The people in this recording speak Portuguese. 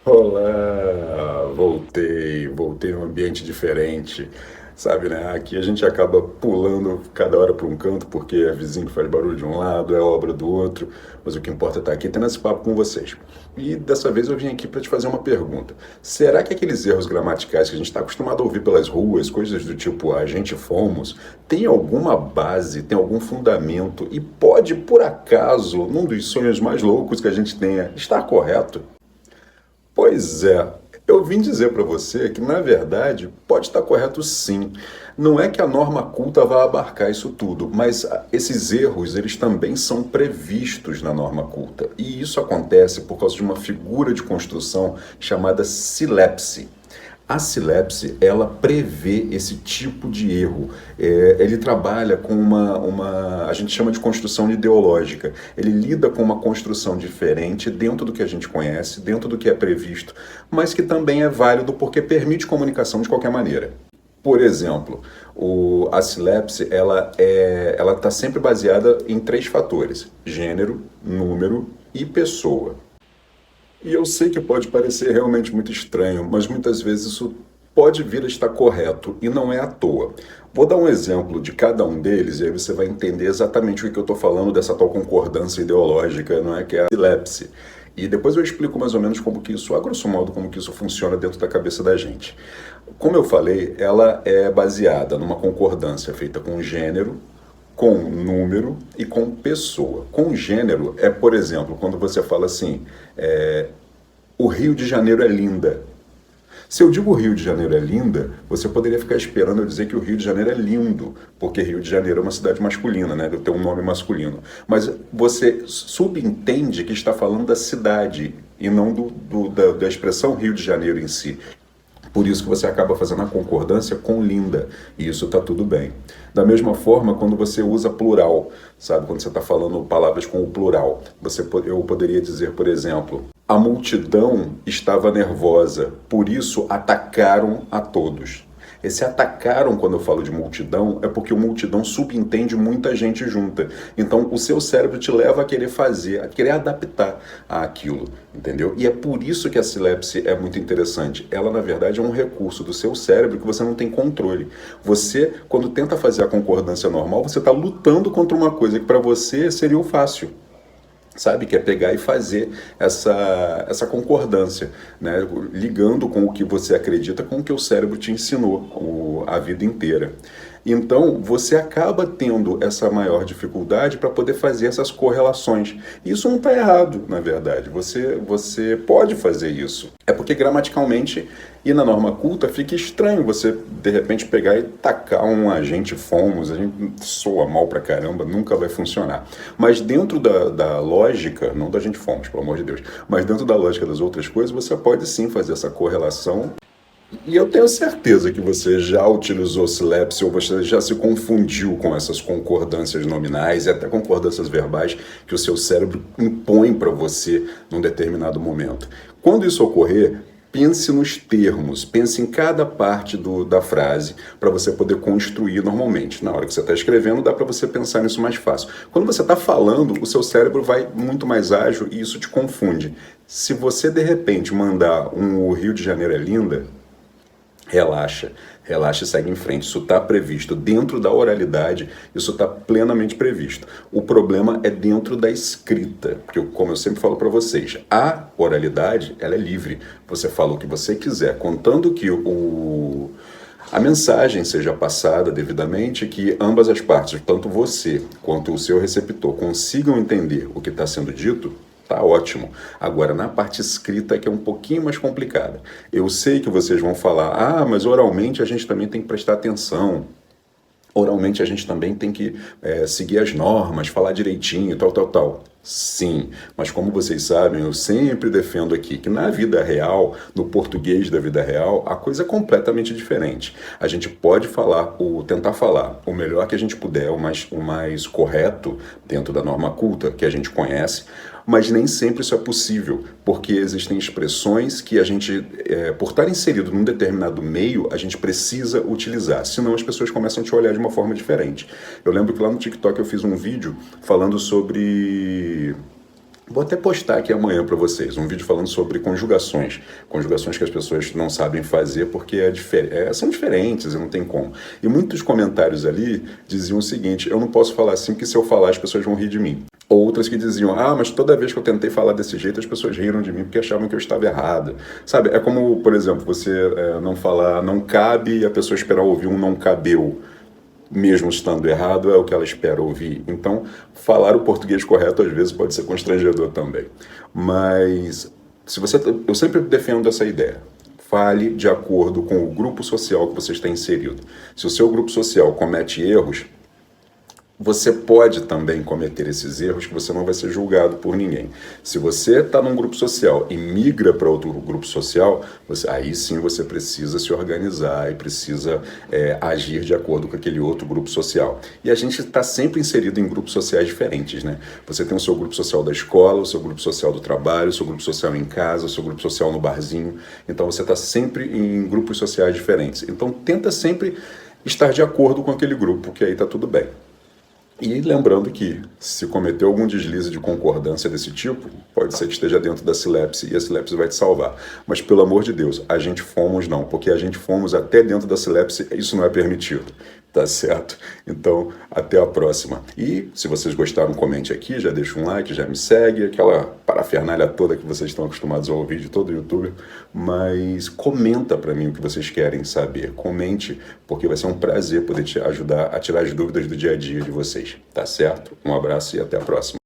Olá, voltei num ambiente diferente, sabe, né? Aqui a gente acaba pulando cada hora para um canto porque é vizinho que faz barulho de um lado, é obra do outro, mas o que importa é estar aqui tendo esse papo com vocês. E dessa vez eu vim aqui para te fazer uma pergunta. Será que aqueles erros gramaticais que a gente está acostumado a ouvir pelas ruas, coisas do tipo a gente fomos, tem alguma base, tem algum fundamento e pode, por acaso, num dos sonhos mais loucos que a gente tenha, estar correto? Pois é, eu vim dizer para você que, na verdade, pode estar correto sim. Não é que a norma culta vá abarcar isso tudo, mas esses erros, eles também são previstos na norma culta. E isso acontece por causa de uma figura de construção chamada silepse. A Silepse, ela prevê esse tipo de erro. Ele trabalha com a gente chama de construção ideológica. Ele lida com uma construção diferente dentro do que a gente conhece, dentro do que é previsto, mas que também é válido porque permite comunicação de qualquer maneira. Por exemplo, a Silepse, ela está sempre baseada em três fatores: gênero, número e pessoa. E eu sei que pode parecer realmente muito estranho, mas muitas vezes isso pode vir a estar correto e não é à toa. Vou dar um exemplo de cada um deles e aí você vai entender exatamente o que eu estou falando dessa tal concordância ideológica, não é? Que é a epilepse. E depois eu explico mais ou menos como que isso, a grosso modo, como que isso funciona dentro da cabeça da gente. Como eu falei, ela é baseada numa concordância feita com gênero, com número e com pessoa. Com gênero é, por exemplo, quando você fala assim, o Rio de Janeiro é linda. Se eu digo o Rio de Janeiro é linda, você poderia ficar esperando eu dizer que o Rio de Janeiro é lindo, porque Rio de Janeiro é uma cidade masculina, né? Tem um nome masculino. Mas você subentende que está falando da cidade e não da expressão Rio de Janeiro em si. Por isso que você acaba fazendo a concordância com linda, e isso está tudo bem. Da mesma forma, quando você usa plural, sabe? Quando você está falando palavras com o plural, eu poderia dizer, por exemplo, a multidão estava nervosa, por isso atacaram a todos. Esse atacaram, quando eu falo de multidão, é porque o multidão subentende muita gente junta. Então, o seu cérebro te leva a querer fazer, a querer adaptar àquilo, entendeu? E é por isso que a silepse é muito interessante. Ela, na verdade, é um recurso do seu cérebro que você não tem controle. Você, quando tenta fazer a concordância normal, você está lutando contra uma coisa que para você seria o fácil, sabe, que é pegar e fazer essa concordância, né? Ligando com o que você acredita com o que o cérebro te ensinou a vida inteira. Então, você acaba tendo essa maior dificuldade para poder fazer essas correlações. Isso não está errado, na verdade. Você pode fazer isso. É porque gramaticalmente e na norma culta fica estranho você, de repente, pegar e tacar um agente fomos, a gente soa mal pra caramba, nunca vai funcionar. Mas dentro da lógica, não da gente fomos, pelo amor de Deus, mas dentro da lógica das outras coisas, você pode sim fazer essa correlação. E eu tenho certeza que você já utilizou silepse ou você já se confundiu com essas concordâncias nominais e até concordâncias verbais que o seu cérebro impõe para você num determinado momento. Quando isso ocorrer, pense nos termos, pense em cada parte da frase para você poder construir normalmente. Na hora que você está escrevendo, dá para você pensar nisso mais fácil. Quando você está falando, o seu cérebro vai muito mais ágil e isso te confunde. Se você, de repente, mandar O Rio de Janeiro é linda, relaxa, relaxa e segue em frente. Isso está previsto dentro da oralidade, isso está plenamente previsto. O problema é dentro da escrita, porque como eu sempre falo para vocês, a oralidade ela é livre. Você fala o que você quiser, contando que a mensagem seja passada devidamente, que ambas as partes, tanto você quanto o seu receptor, consigam entender o que está sendo dito. Tá ótimo. Agora, na parte escrita é que é um pouquinho mais complicada. Eu sei que vocês vão falar, mas oralmente a gente também tem que prestar atenção. Oralmente a gente também tem que seguir as normas, falar direitinho, tal, tal, tal. Sim, mas como vocês sabem, eu sempre defendo aqui que na vida real, no português da vida real, a coisa é completamente diferente. A gente pode falar, tentar falar o melhor que a gente puder, o mais correto dentro da norma culta que a gente conhece, mas nem sempre isso é possível, porque existem expressões que a gente, por estar inserido num determinado meio, a gente precisa utilizar, senão as pessoas começam a te olhar de uma forma diferente. Eu lembro que lá no TikTok eu fiz um vídeo falando sobre Vou até postar aqui amanhã para vocês um vídeo falando sobre conjugações. Conjugações que as pessoas não sabem fazer porque são diferentes e não tem como. E muitos comentários ali diziam o seguinte: eu não posso falar assim porque se eu falar as pessoas vão rir de mim. Outras que diziam: ah, mas toda vez que eu tentei falar desse jeito as pessoas riram de mim porque achavam que eu estava errado. Sabe, é como, por exemplo, você não falar não cabe e a pessoa esperar ouvir um não cabeu, mesmo estando errado, é o que ela espera ouvir. Então, falar o português correto às vezes pode ser constrangedor também. Mas eu sempre defendo essa ideia. Fale de acordo com o grupo social que você está inserido. Se o seu grupo social comete erros, você pode também cometer esses erros que você não vai ser julgado por ninguém. Se você está num grupo social e migra para outro grupo social, aí sim você precisa se organizar e precisa agir de acordo com aquele outro grupo social. E a gente está sempre inserido em grupos sociais diferentes, né? Você tem o seu grupo social da escola, o seu grupo social do trabalho, o seu grupo social em casa, o seu grupo social no barzinho. Então você está sempre em grupos sociais diferentes. Então tenta sempre estar de acordo com aquele grupo, que aí está tudo bem. E lembrando que, se cometeu algum deslize de concordância desse tipo, pode ser que esteja dentro da Silepse e a Silepse vai te salvar. Mas, pelo amor de Deus, a gente fomos não, porque a gente fomos até dentro da Silepse, isso não é permitido. Tá certo? Então, até a próxima. E, se vocês gostaram, comente aqui, já deixa um like, já me segue, aquela parafernália toda que vocês estão acostumados a ouvir de todo youtuber, mas comenta pra mim o que vocês querem saber. Comente, porque vai ser um prazer poder te ajudar a tirar as dúvidas do dia a dia de vocês. Tá certo? Um abraço e até a próxima.